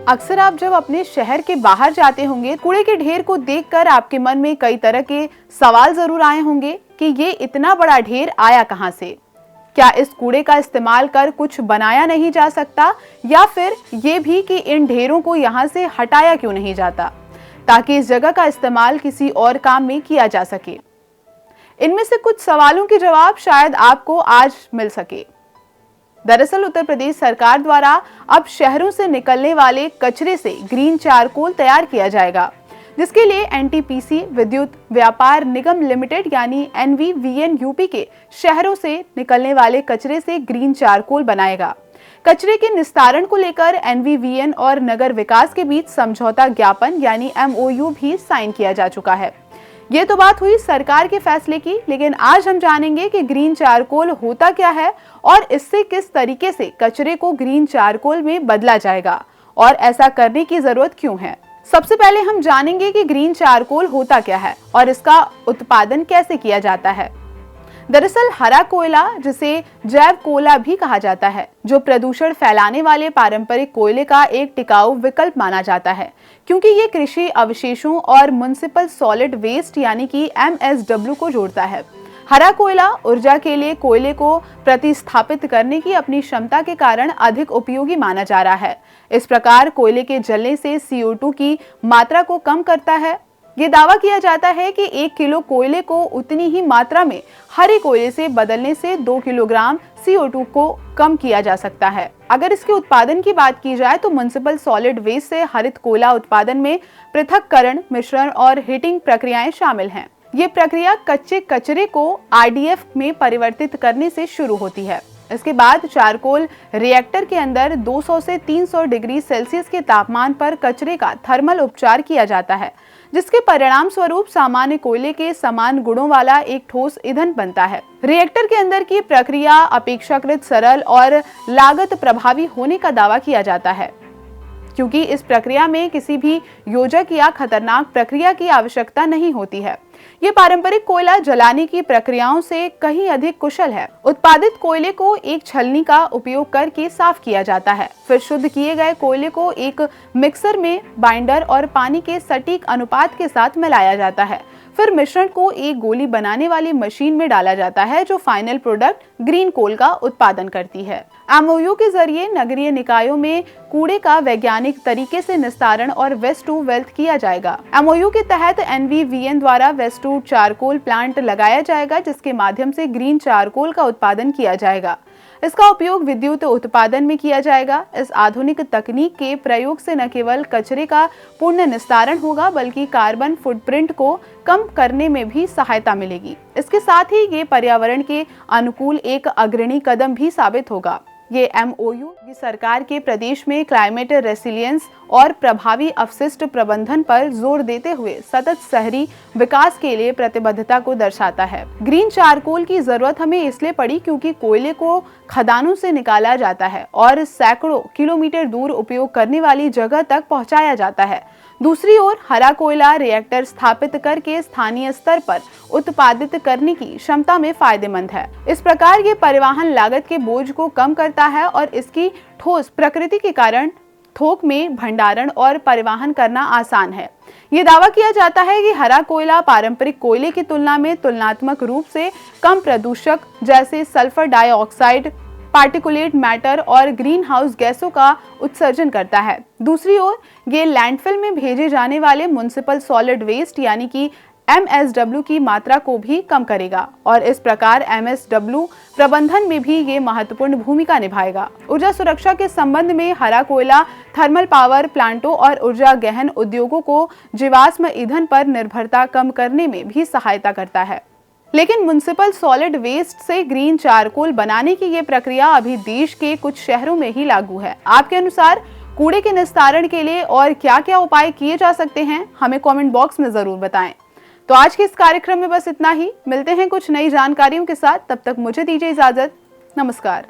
अक्सर आप जब अपने शहर के बाहर जाते होंगे, कूड़े के ढेर को देखकर आपके मन में कई तरह के सवाल जरूर आए होंगे कि ये इतना बड़ा ढेर आया कहां से? क्या इस कूड़े का इस्तेमाल कर कुछ बनाया नहीं जा सकता, या फिर ये भी कि इन ढेरों को यहाँ से हटाया क्यों नहीं जाता ताकि इस जगह का इस्तेमाल किसी और काम में किया जा सके? इनमें से कुछ सवालों के जवाब शायद आपको आज मिल सके। दरअसल उत्तर प्रदेश सरकार द्वारा अब शहरों से निकलने वाले कचरे से ग्रीन चारकोल तैयार किया जाएगा, जिसके लिए एनटीपीसी विद्युत व्यापार निगम लिमिटेड यानी एनवीवीएन यूपी के शहरों से निकलने वाले कचरे से ग्रीन चारकोल बनाएगा। कचरे के निस्तारण को लेकर एनवीवीएन और नगर विकास के बीच समझौता ज्ञापन यानी एमओयू भी साइन किया जा चुका है। ये तो बात हुई सरकार के फैसले की, लेकिन आज हम जानेंगे कि ग्रीन चारकोल होता क्या है और इससे किस तरीके से कचरे को ग्रीन चारकोल में बदला जाएगा और ऐसा करने की जरूरत क्यों है। सबसे पहले हम जानेंगे कि ग्रीन चारकोल होता क्या है और इसका उत्पादन कैसे किया जाता है। दरअसल हरा कोयला, जिसे जैव कोयला भी कहा जाता है, जो प्रदूषण फैलाने वाले पारंपरिक कोयले का एक टिकाऊ विकल्प माना जाता है, क्योंकि ये कृषि अवशेषों और म्युनिसिपल सॉलिड वेस्ट यानी कि एमएसडब्ल्यू को जोड़ता है। हरा कोयला ऊर्जा के लिए कोयले को प्रतिस्थापित करने की अपनी क्षमता के कारण अधिक उपयोगी माना जा रहा है। इस प्रकार कोयले के जलने से CO2 की मात्रा को कम करता है। ये दावा किया जाता है कि 1 किलो कोयले को उतनी ही मात्रा में हरे कोयले से बदलने से 2 किलोग्राम CO2 को कम किया जा सकता है। अगर इसके उत्पादन की बात की जाए तो म्युनिसिपल सॉलिड वेस्ट से हरित कोयला उत्पादन में पृथक्करण, मिश्रण और हीटिंग प्रक्रियाएं शामिल हैं। ये प्रक्रिया कच्चे कचरे को RDF में परिवर्तित करने से शुरू होती है। इसके बाद चारकोल रिएक्टर के अंदर 200 से 300 डिग्री सेल्सियस के तापमान पर कचरे का थर्मल उपचार किया जाता है, जिसके परिणाम स्वरूप सामान्य कोयले के समान गुणों वाला एक ठोस ईंधन बनता है। रिएक्टर के अंदर की प्रक्रिया अपेक्षाकृत सरल और लागत प्रभावी होने का दावा किया जाता है, क्योंकि इस प्रक्रिया में किसी भी योजक या खतरनाक प्रक्रिया की आवश्यकता नहीं होती है। ये पारंपरिक कोयला जलाने की प्रक्रियाओं से कहीं अधिक कुशल है। उत्पादित कोयले को एक छलनी का उपयोग करके साफ किया जाता है, फिर शुद्ध किए गए कोयले को एक मिक्सर में बाइंडर और पानी के सटीक अनुपात के साथ मिलाया जाता है। फिर मिश्रण को एक गोली बनाने वाली मशीन में डाला जाता है, जो फाइनल प्रोडक्ट ग्रीन कोल का उत्पादन करती है। एमओयू के जरिए नगरीय निकायों में कूड़े का वैज्ञानिक तरीके से निस्तारण और वेस्ट टू वेल्थ किया जाएगा। एमओयू के तहत एनवीवीएन द्वारा वेस्ट टू चारकोल प्लांट लगाया जाएगा, जिसके माध्यम से ग्रीन चारकोल का उत्पादन किया जाएगा। इसका उपयोग विद्युत उत्पादन में किया जाएगा। इस आधुनिक तकनीक के प्रयोग से न केवल कचरे का पूर्ण निस्तारण होगा, बल्कि कार्बन फुटप्रिंट को कम करने में भी सहायता मिलेगी। इसके साथ ही ये पर्यावरण के अनुकूल एक अग्रणी कदम भी साबित होगा। ये एमओयू सरकार के प्रदेश में क्लाइमेट रेसिलियंस और प्रभावी अपशिष्ट प्रबंधन पर जोर देते हुए सतत शहरी विकास के लिए प्रतिबद्धता को दर्शाता है। ग्रीन चारकोल की जरूरत हमें इसलिए पड़ी क्योंकि कोयले को खदानों से निकाला जाता है और सैकड़ों किलोमीटर दूर उपयोग करने वाली जगह तक पहुंचाया जाता है। दूसरी ओर हरा कोयला रिएक्टर स्थापित करके स्थानीय स्तर पर उत्पादित करने की क्षमता में फायदेमंद है। इस प्रकार ये परिवहन लागत के बोझ को कम करता है और इसकी ठोस प्रकृति के कारण थोक में भंडारण और परिवहन करना आसान है। ये दावा किया जाता है कि हरा कोयला पारंपरिक कोयले की तुलना में तुलनात्मक रूप से कम प्रदूषक जैसे सल्फर डाइऑक्साइड, पार्टिकुलेट मैटर और ग्रीन हाउस गैसों का उत्सर्जन करता है। दूसरी ओर ये लैंडफिल में भेजे जाने वाले म्युनिसिपल सॉलिड वेस्ट यानी कि MSW की मात्रा को भी कम करेगा और इस प्रकार MSW प्रबंधन में भी ये महत्वपूर्ण भूमिका निभाएगा। ऊर्जा सुरक्षा के संबंध में हरा कोयला थर्मल पावर प्लांटों और ऊर्जा गहन उद्योगों को जीवाश्म ईंधन पर निर्भरता कम करने में भी सहायता करता है। लेकिन म्युनिसिपल सॉलिड वेस्ट से ग्रीन चारकोल बनाने की ये प्रक्रिया अभी देश के कुछ शहरों में ही लागू है। आपके अनुसार कूड़े के निस्तारण के लिए और क्या क्या उपाय किए जा सकते हैं, हमें कमेंट बॉक्स में जरूर बताएं। तो आज के इस कार्यक्रम में बस इतना ही। मिलते हैं कुछ नई जानकारियों के साथ, तब तक मुझे दीजिए इजाजत। नमस्कार।